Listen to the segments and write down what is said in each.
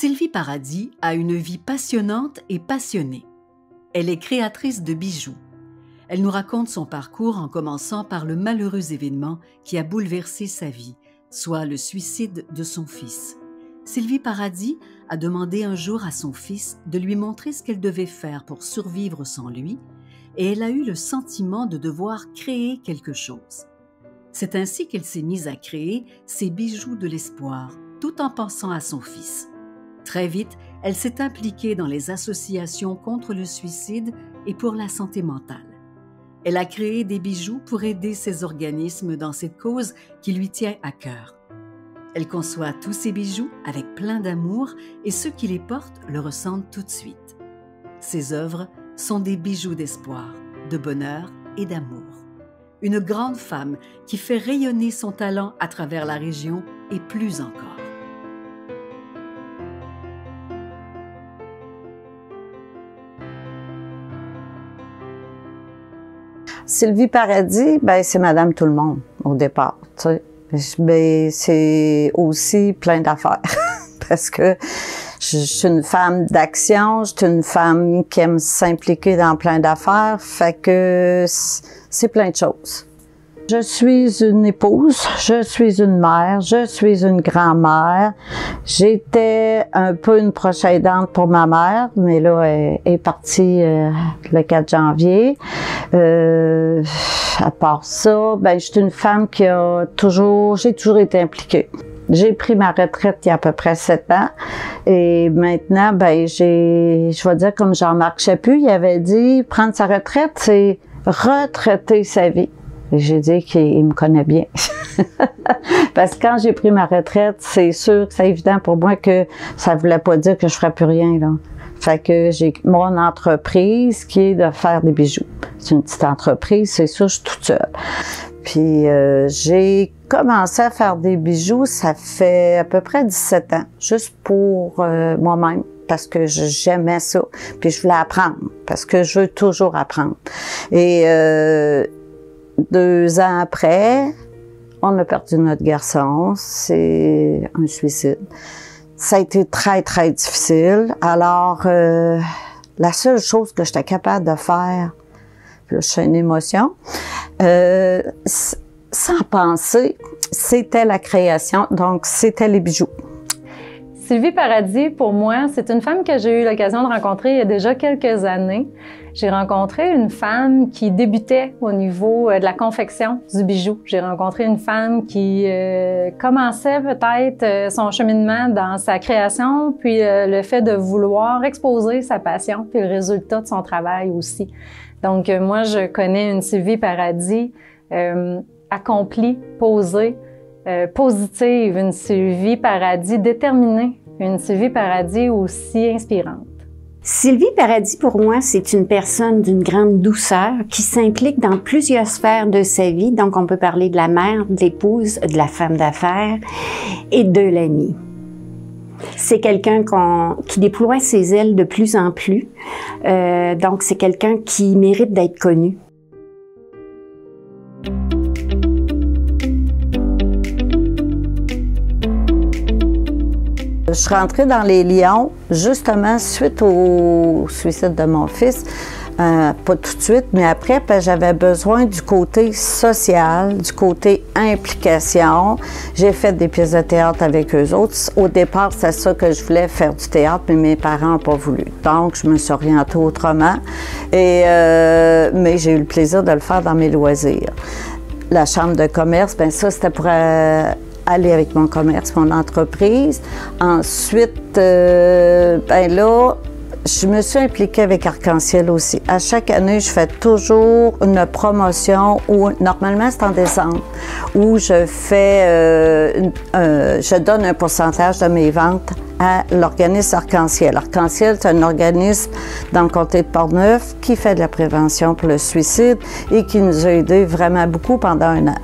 Sylvie Paradis a une vie passionnante et passionnée. Elle est créatrice de bijoux. Elle nous raconte son parcours en commençant par le malheureux événement qui a bouleversé sa vie, soit le suicide de son fils. Sylvie Paradis a demandé un jour à son fils de lui montrer ce qu'elle devait faire pour survivre sans lui, et elle a eu le sentiment de devoir créer quelque chose. C'est ainsi qu'elle s'est mise à créer ses bijoux de l'espoir, tout en pensant à son fils. Très vite, elle s'est impliquée dans les associations contre le suicide et pour la santé mentale. Elle a créé des bijoux pour aider ces organismes dans cette cause qui lui tient à cœur. Elle conçoit tous ces bijoux avec plein d'amour et ceux qui les portent le ressentent tout de suite. Ses œuvres sont des bijoux d'espoir, de bonheur et d'amour. Une grande femme qui fait rayonner son talent à travers la région et plus encore. Sylvie Paradis, ben c'est Madame Tout-le-Monde au départ, tu sais. Ben, c'est aussi plein d'affaires parce que je suis une femme d'action, je suis une femme qui aime s'impliquer dans plein d'affaires, fait que c'est plein de choses. Je suis une épouse, je suis une mère, je suis une grand-mère. J'étais un peu une proche aidante pour ma mère, mais là, elle est partie le 4 janvier. À part ça, ben, je suis une femme qui j'ai toujours été impliquée. J'ai pris ma retraite il y a à peu près 7 ans et maintenant, ben, je vais dire comme Jean-Marc Chaput, il avait dit, prendre sa retraite, c'est retraiter sa vie. Et j'ai dit qu'il me connaît bien. Parce que quand j'ai pris ma retraite, c'est sûr que c'est évident pour moi que ça voulait pas dire que je ferais plus rien, là. Fait que j'ai mon entreprise qui est de faire des bijoux. C'est une petite entreprise, c'est sûr, je suis toute seule. Puis j'ai commencé à faire des bijoux, ça fait à peu près 17 ans, juste pour moi-même, parce que j'aimais ça. Puis je voulais apprendre, parce que je veux toujours apprendre. Et 2 ans après, on a perdu notre garçon, c'est un suicide. Ça a été très, très difficile. Alors, la seule chose que j'étais capable de faire, là, je suis une émotion, sans penser, c'était la création, donc c'était les bijoux. Sylvie Paradis, pour moi, c'est une femme que j'ai eu l'occasion de rencontrer il y a déjà quelques années. J'ai rencontré une femme qui débutait au niveau de la confection du bijou. J'ai rencontré une femme qui commençait peut-être son cheminement dans sa création, puis le fait de vouloir exposer sa passion, puis le résultat de son travail aussi. Donc moi, je connais une Sylvie Paradis accomplie, posée, positive, une Sylvie Paradis déterminée, une Sylvie Paradis aussi inspirante. Sylvie Paradis, pour moi, c'est une personne d'une grande douceur qui s'implique dans plusieurs sphères de sa vie. Donc, on peut parler de la mère, de l'épouse, de la femme d'affaires et de l'amie. C'est quelqu'un qui déploie ses ailes de plus en plus. Donc, c'est quelqu'un qui mérite d'être connu. Je suis rentrée dans les Lions, justement, suite au suicide de mon fils. Pas tout de suite, mais après, j'avais besoin du côté social, du côté implication. J'ai fait des pièces de théâtre avec eux autres. Au départ, c'est ça que je voulais, faire du théâtre, mais mes parents n'ont pas voulu. Donc, je me suis orientée autrement. Mais j'ai eu le plaisir de le faire dans mes loisirs. La chambre de commerce, bien ça, c'était pour aller avec mon commerce, mon entreprise. Ensuite, ben là, je me suis impliquée avec Arc-en-Ciel aussi. À chaque année, je fais toujours une promotion où, normalement, c'est en décembre, où je donne un pourcentage de mes ventes à l'organisme Arc-en-Ciel. Arc-en-Ciel, c'est un organisme dans le comté de Portneuf qui fait de la prévention pour le suicide et qui nous a aidés vraiment beaucoup pendant 1 an.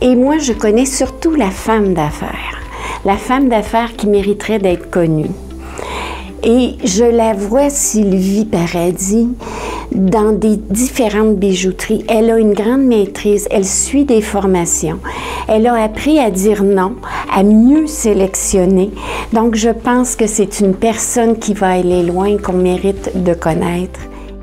Et moi, je connais surtout la femme d'affaires qui mériterait d'être connue. Et je la vois, Sylvie Paradis, dans des différentes bijouteries. Elle a une grande maîtrise, elle suit des formations. Elle a appris à dire non à mieux sélectionner. Donc, je pense que c'est une personne qui va aller loin, qu'on mérite de connaître.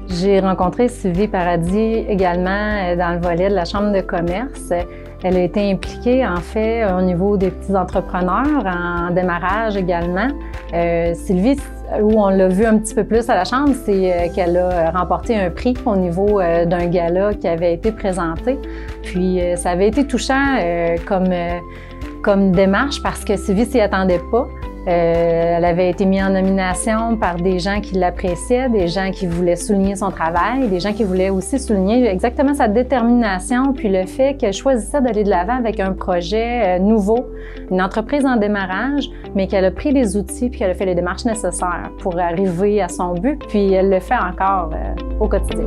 J'ai rencontré Sylvie Paradis également dans le volet de la Chambre de commerce. Elle a été impliquée, en fait, au niveau des petits entrepreneurs, en démarrage également. Sylvie, où on l'a vu un petit peu plus à la Chambre, c'est qu'elle a remporté un prix au niveau d'un gala qui avait été présenté. Puis, ça avait été touchant comme démarche parce que Sylvie s'y attendait pas. Elle avait été mise en nomination par des gens qui l'appréciaient, des gens qui voulaient souligner son travail, des gens qui voulaient aussi souligner exactement sa détermination, puis le fait qu'elle choisissait d'aller de l'avant avec un projet nouveau, une entreprise en démarrage, mais qu'elle a pris les outils puis qu'elle a fait les démarches nécessaires pour arriver à son but, puis elle le fait encore au quotidien.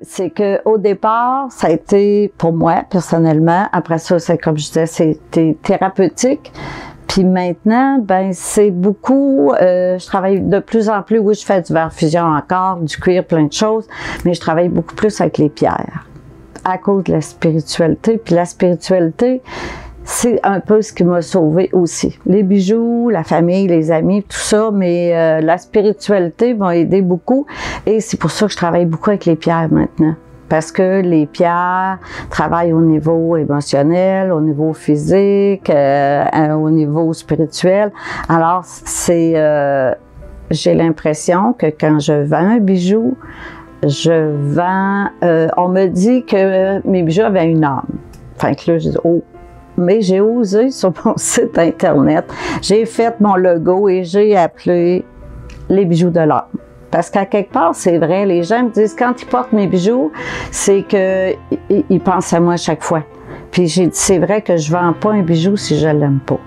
C'est qu'au départ, ça a été, pour moi, personnellement, après ça, c'est comme je disais, c'était thérapeutique. Puis maintenant, ben c'est beaucoup, je travaille de plus en plus, oui, je fais du verre fusion encore, du cuir, plein de choses, mais je travaille beaucoup plus avec les pierres, à cause de la spiritualité. Puis la spiritualité, c'est un peu ce qui m'a sauvée aussi. Les bijoux, la famille, les amis, tout ça, mais la spiritualité m'a aidé beaucoup et c'est pour ça que je travaille beaucoup avec les pierres maintenant. Parce que les pierres travaillent au niveau émotionnel, au niveau physique, au niveau spirituel. Alors, c'est, j'ai l'impression que quand je vends un bijou, je vends, on me dit que mes bijoux avaient une âme. Enfin que là, je dis, oh, mais j'ai osé sur mon site Internet, j'ai fait mon logo et j'ai appelé les bijoux de l'âme. Parce qu'à quelque part, c'est vrai, les gens me disent, quand ils portent mes bijoux, c'est qu'ils pensent à moi à chaque fois. Puis j'ai dit, c'est vrai que je ne vends pas un bijou si je ne l'aime pas.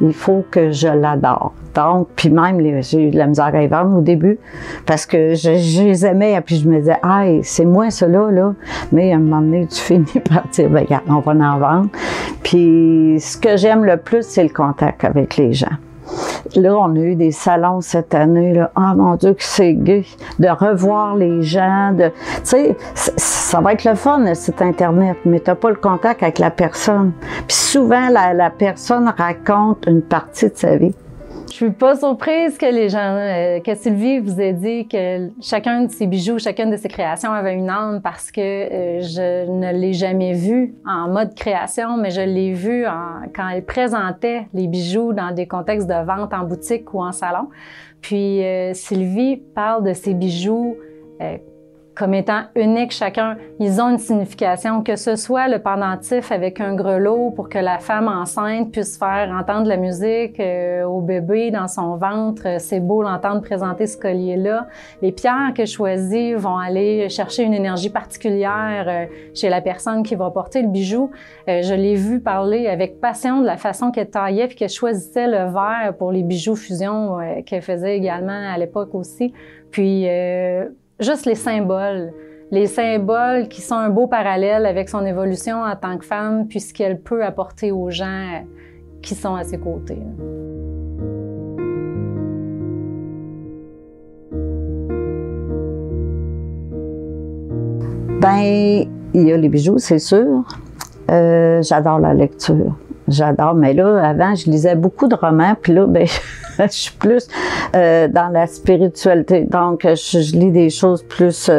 Il faut que je l'adore. Donc, puis même, j'ai eu de la misère à les vendre au début, parce que je les aimais, et puis je me disais, ah, c'est moi cela, là. Mais à un moment donné, tu finis par dire, ben, regarde, on va en vendre. Puis, ce que j'aime le plus, c'est le contact avec les gens. Là, on a eu des salons cette année, là. Ah, mon Dieu, que c'est gai de revoir les gens, tu sais, ça va être le fun, le site Internet, mais t'as pas le contact avec la personne. Puis souvent, la personne raconte une partie de sa vie. Je suis pas surprise que les gens, que Sylvie vous ait dit que chacun de ses bijoux, chacune de ses créations avait une âme parce que je ne l'ai jamais vue en mode création, mais je l'ai vue quand elle présentait les bijoux dans des contextes de vente en boutique ou en salon. Puis Sylvie parle de ses bijoux comme étant uniques chacun. Ils ont une signification, que ce soit le pendentif avec un grelot pour que la femme enceinte puisse faire entendre la musique au bébé dans son ventre. C'est beau l'entendre présenter ce collier-là. Les pierres que je choisis vont aller chercher une énergie particulière chez la personne qui va porter le bijou. Je l'ai vu parler avec passion de la façon qu'elle taillait puis qu'elle choisissait le verre pour les bijoux fusion qu'elle faisait également à l'époque aussi. Puis juste les symboles qui sont un beau parallèle avec son évolution en tant que femme, puis ce qu'elle peut apporter aux gens qui sont à ses côtés. Ben, il y a les bijoux, c'est sûr. J'adore la lecture. J'adore, mais là, avant, je lisais beaucoup de romans, puis là, ben, je suis plus dans la spiritualité. Donc, je lis des choses plus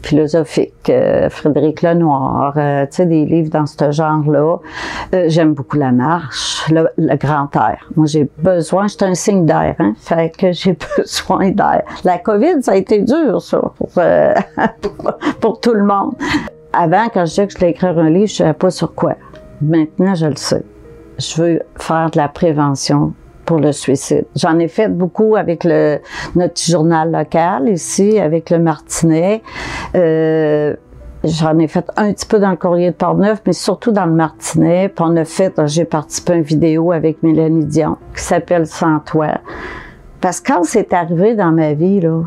philosophiques, Frédéric Lenoir, tu sais, des livres dans ce genre-là. J'aime beaucoup la marche, le grand air. Moi, j'ai besoin, je suis un signe d'air, hein, fait que j'ai besoin d'air. La COVID, ça a été dur, ça, pour tout le monde. Avant, quand je disais que je voulais écrire un livre, je ne savais pas sur quoi. Maintenant, je le sais. Je veux faire de la prévention pour le suicide. J'en ai fait beaucoup avec notre journal local ici, avec le Martinet. J'en ai fait un petit peu dans le Courrier de Portneuf, mais surtout dans le Martinet. Puis j'ai participé à une vidéo avec Mélanie Dion qui s'appelle « Sans toi ». Parce que quand c'est arrivé dans ma vie, là,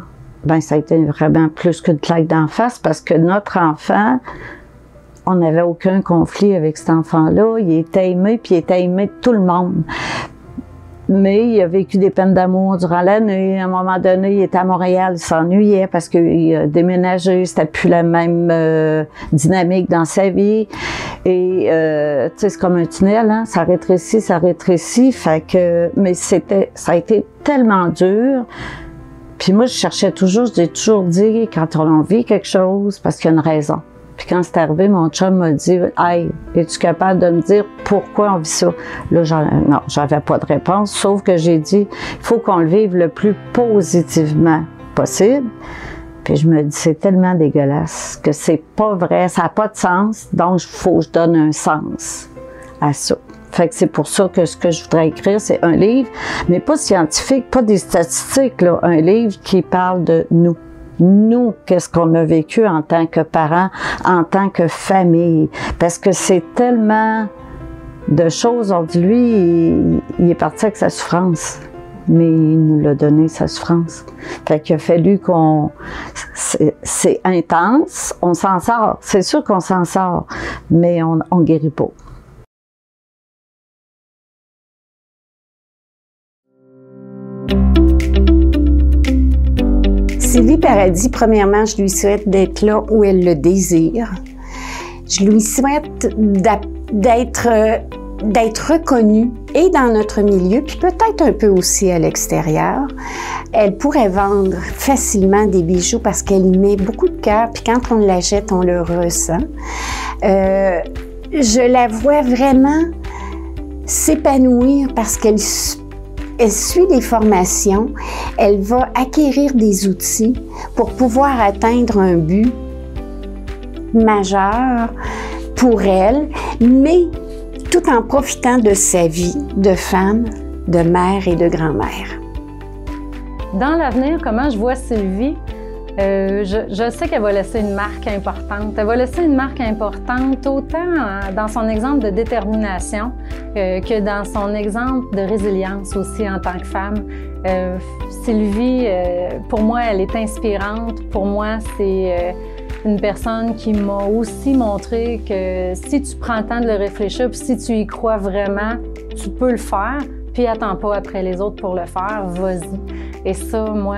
ben ça a été vraiment plus qu'une claque d'en face parce que notre enfant, on n'avait aucun conflit avec cet enfant-là. Il était aimé, puis il était aimé de tout le monde. Mais il a vécu des peines d'amour durant l'année. À un moment donné, il était à Montréal, il s'ennuyait parce qu'il a déménagé, c'était plus la même dynamique dans sa vie. Et tu sais, c'est comme un tunnel, hein? Ça rétrécit. Fait que, mais ça a été tellement dur. Puis moi, j'ai toujours dit, quand on vit quelque chose, parce qu'il y a une raison. Puis quand c'est arrivé, mon chum m'a dit « Hey, es-tu capable de me dire pourquoi on vit ça? » Là, non, j'avais pas de réponse, sauf que j'ai dit « Il faut qu'on le vive le plus positivement possible. » Puis je me dis « C'est tellement dégueulasse que c'est pas vrai, ça n'a pas de sens, donc il faut que je donne un sens à ça. » Fait que c'est pour ça que ce que je voudrais écrire, c'est un livre, mais pas scientifique, pas des statistiques, là, un livre qui parle de nous. Nous, qu'est-ce qu'on a vécu en tant que parents, en tant que famille. Parce que c'est tellement de choses. On dit, lui, il est parti avec sa souffrance. Mais il nous l'a donné, sa souffrance. Fait qu'il a fallu qu'on... C'est intense, on s'en sort. C'est sûr qu'on s'en sort, mais on guérit pas. Sylvie Paradis, premièrement, je lui souhaite d'être là où elle le désire. Je lui souhaite d'être reconnue et dans notre milieu, puis peut-être un peu aussi à l'extérieur. Elle pourrait vendre facilement des bijoux parce qu'elle y met beaucoup de cœur, puis quand on l'achète, on le ressent. Je la vois vraiment s'épanouir parce qu'elle suit des formations, elle va acquérir des outils pour pouvoir atteindre un but majeur pour elle, mais tout en profitant de sa vie de femme, de mère et de grand-mère. Dans l'avenir, comment je vois Sylvie? Je sais qu'elle va laisser une marque importante. Elle va laisser une marque importante autant dans son exemple de détermination que dans son exemple de résilience aussi en tant que femme. Sylvie, pour moi, elle est inspirante. Pour moi, c'est une personne qui m'a aussi montré que si tu prends le temps de le réfléchir, puis si tu y crois vraiment, tu peux le faire. Puis attends pas après les autres pour le faire, vas-y. Et ça, moi,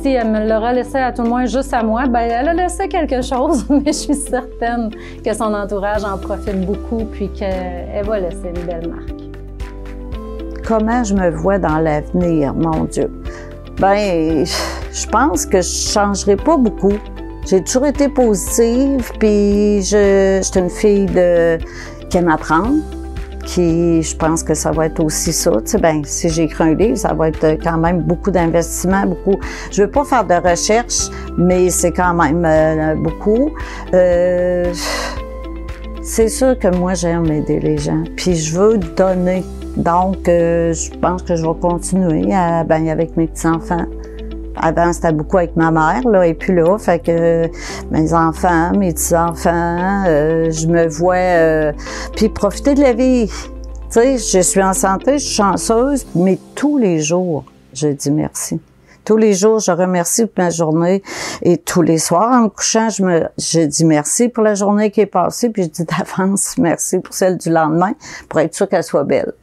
si elle me l'aura laissé à tout le moins juste à moi, ben elle a laissé quelque chose, mais je suis certaine que son entourage en profite beaucoup puis qu'elle va laisser une belle marque. Comment je me vois dans l'avenir, mon Dieu? Ben, je pense que je changerai pas beaucoup. J'ai toujours été positive, puis je suis une fille qui aime apprendre. Je pense que ça va être aussi ça. Tu sais, ben, si j'écris un livre, ça va être quand même beaucoup d'investissement, beaucoup. Je veux pas faire de recherche, mais c'est quand même beaucoup. C'est sûr que moi, j'aime aider les gens, puis je veux donner. Donc, je pense que je vais continuer avec mes petits-enfants. Avant, c'était beaucoup avec ma mère, là, et puis là, fait que mes enfants, mes petits-enfants, je me vois, puis profiter de la vie. Tu sais, je suis en santé, je suis chanceuse, mais tous les jours, je dis merci. Tous les jours, je remercie pour ma journée, et tous les soirs, en me couchant, je dis merci pour la journée qui est passée, puis je dis d'avance merci pour celle du lendemain, pour être sûre qu'elle soit belle.